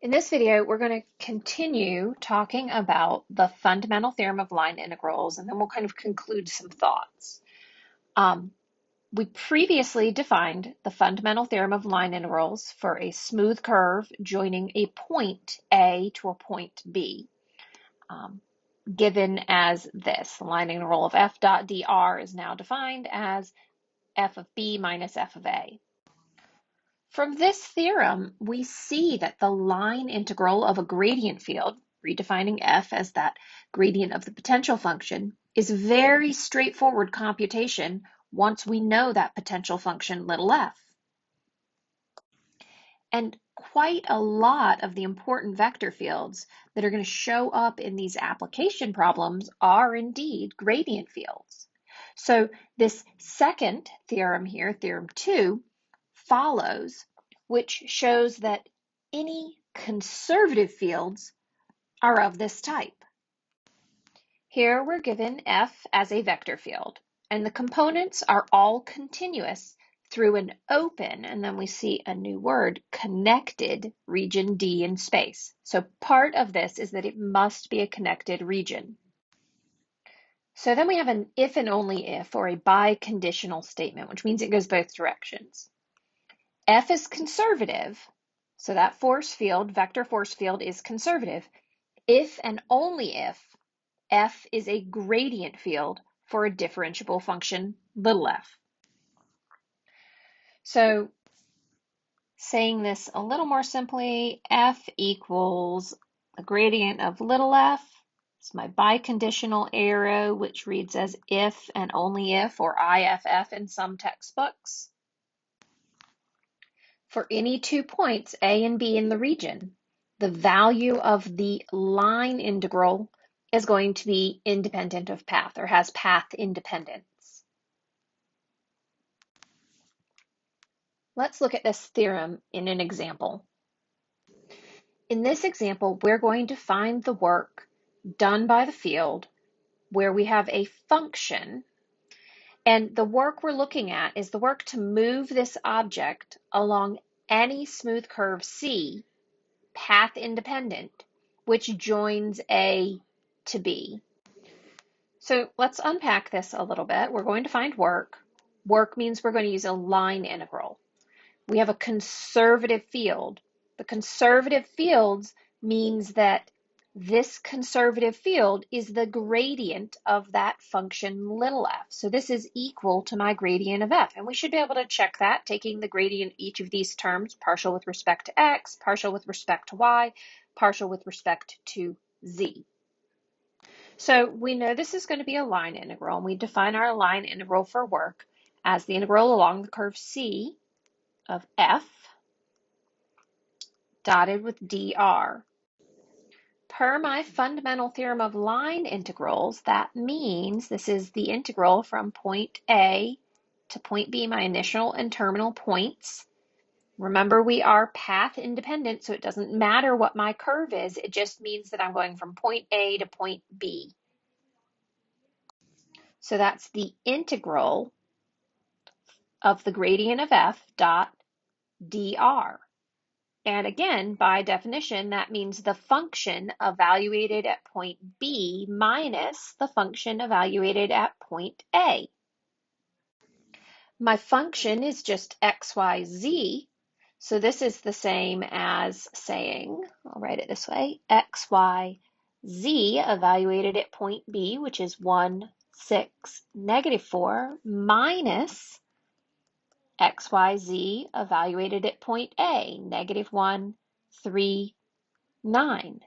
In this video, we're going to continue talking about the fundamental theorem of line integrals, and then we'll kind of conclude some thoughts. We previously defined the fundamental theorem of line integrals for a smooth curve joining a point A to a point B, given as this. The line integral of f dot dr is now defined as f of b minus f of a. From this theorem, we see that the line integral of a gradient field, redefining f as that gradient of the potential function, is very straightforward computation once we know that potential function little f. And quite a lot of the important vector fields that are going to show up in these application problems are indeed gradient fields. So this second theorem here, theorem 2, follows, which shows that any conservative fields are of this type. Here we're given f as a vector field, and the components are all continuous through an open, and then we see a new word, connected region D in space. So part of this is that it must be a connected region. So then we have an if and only if, or a biconditional statement, which means it goes both directions. F is conservative, so that force field, vector force field, is conservative if and only if f is a gradient field for a differentiable function, little f. So saying this a little more simply, f equals the gradient of little f. It's my biconditional arrow, which reads as if and only if, or IFF in some textbooks. For any 2 points, A and B in the region, the value of the line integral is going to be independent of path, or has path independence. Let's look at this theorem in an example. In this example, we're going to find the work done by the field where we have a function, and the work we're looking at is the work to move this object along any smooth curve C, path independent, which joins A to B. So let's unpack this a little bit. We're going to find work. Work means we're going to use a line integral. We have a conservative field. The conservative fields means that this conservative field is the gradient of that function little f. So this is equal to my gradient of f. And we should be able to check that, taking the gradient of each of these terms, partial with respect to x, partial with respect to y, partial with respect to z. So we know this is going to be a line integral, and we define our line integral for work as the integral along the curve C of f dotted with dr. Per my fundamental theorem of line integrals, that means this is the integral from point A to point B, my initial and terminal points. Remember, we are path independent, so it doesn't matter what my curve is. It just means that I'm going from point A to point B. So that's the integral of the gradient of f dot dr. And again, by definition, that means the function evaluated at point B minus the function evaluated at point A. My function is just x, y, z. So this is the same as saying, I'll write it this way, x, y, z evaluated at point B, which is 1, 6, -4, minus x, y, z evaluated at point A, -1, 3, 9.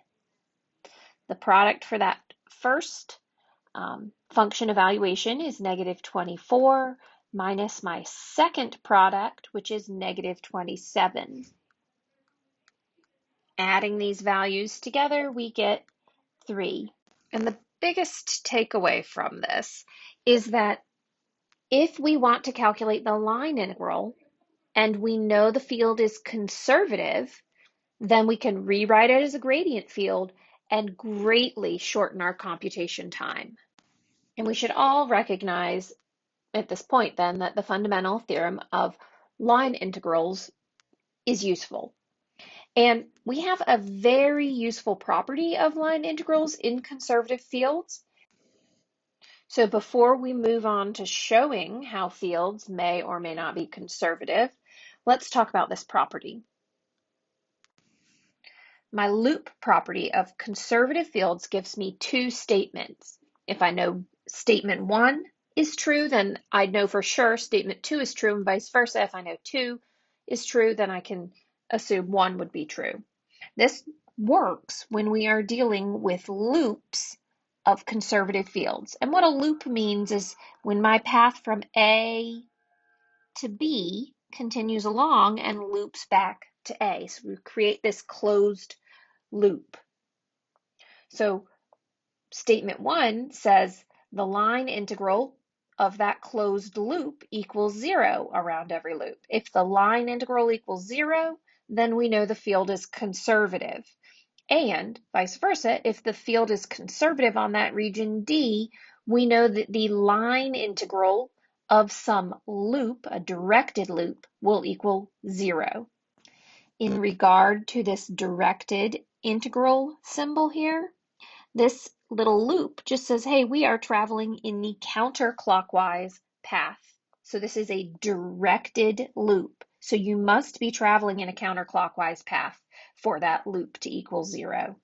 The product for that first function evaluation is -24 minus my second product, which is -27. Adding these values together, we get 3. And the biggest takeaway from this is that if we want to calculate the line integral and we know the field is conservative, then we can rewrite it as a gradient field and greatly shorten our computation time. And we should all recognize at this point then that the fundamental theorem of line integrals is useful. And we have a very useful property of line integrals in conservative fields. So before we move on to showing how fields may or may not be conservative, let's talk about this property. My loop property of conservative fields gives me two statements. If I know statement 1 is true, then I know for sure statement 2 is true, and vice versa. If I know 2 is true, then I can assume 1 would be true. This works when we are dealing with loops of conservative fields. And what a loop means is when my path from A to B continues along and loops back to A. So we create this closed loop. So statement 1 says the line integral of that closed loop equals 0 around every loop. If the line integral equals 0, then we know the field is conservative. And vice versa, if the field is conservative on that region D, we know that the line integral of some loop, a directed loop, will equal 0. In regard to this directed integral symbol here, this little loop just says, hey, we are traveling in the counterclockwise path. So this is a directed loop. So you must be traveling in a counterclockwise path for that loop to equal 0.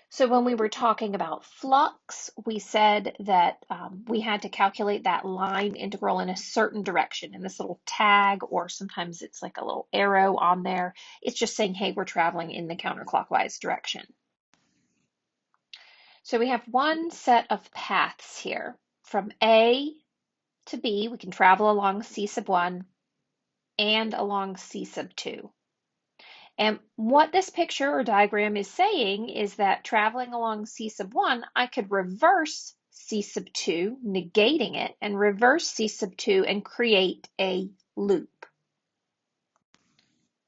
So when we were talking about flux, we said that we had to calculate that line integral in a certain direction. And this little tag, or sometimes it's like a little arrow on there, it's just saying, hey, we're traveling in the counterclockwise direction. So we have one set of paths here. From A to B, we can travel along C sub 1 and along C sub 2. And what this picture or diagram is saying is that traveling along C sub 1, I could reverse C sub 2, negating it, and reverse C sub 2 and create a loop.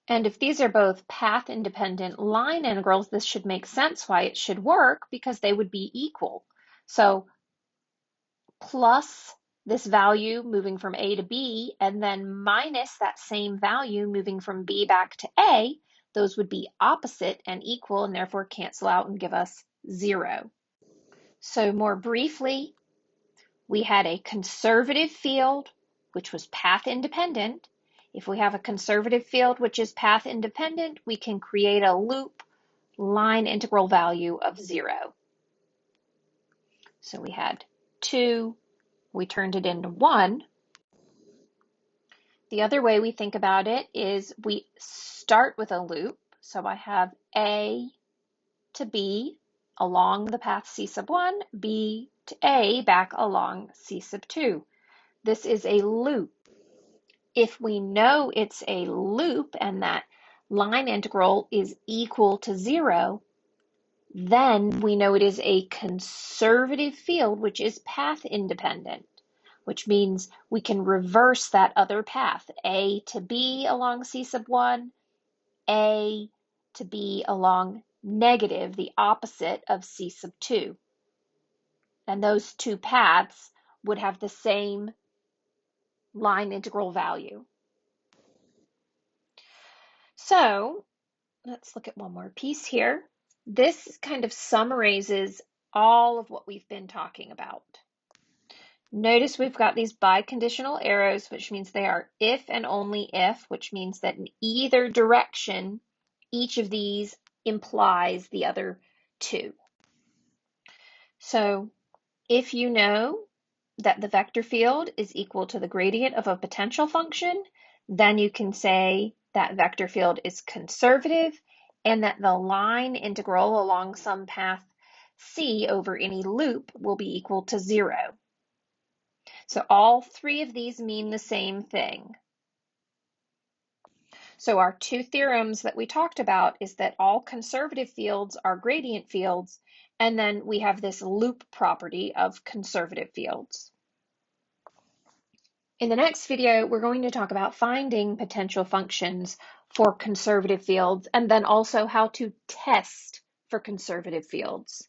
And if these are both path-independent line integrals, this should make sense why it should work, because they would be equal. So plus this value moving from A to B, and then minus that same value moving from B back to A, those would be opposite and equal, and therefore cancel out and give us 0. So more briefly, we had a conservative field, which was path independent. If we have a conservative field which is path independent, we can create a loop line integral value of 0. So we had 2, we turned it into 1. The other way we think about it is we start with a loop. So I have A to B along the path C sub 1, B to A back along C sub 2. This is a loop. If we know it's a loop and that line integral is equal to 0, then we know it is a conservative field, which is path independent, which means we can reverse that other path, A to B along C sub 1, A to B along negative, the opposite of C sub 2. And those two paths would have the same line integral value. So let's look at one more piece here. This kind of summarizes all of what we've been talking about. Notice we've got these biconditional arrows, which means they are if and only if, which means that in either direction, each of these implies the other two. So if you know that the vector field is equal to the gradient of a potential function, then you can say that vector field is conservative and that the line integral along some path C over any loop will be equal to 0. So all three of these mean the same thing. So our two theorems that we talked about is that all conservative fields are gradient fields, and then we have this loop property of conservative fields. In the next video, we're going to talk about finding potential functions for conservative fields, and then also how to test for conservative fields.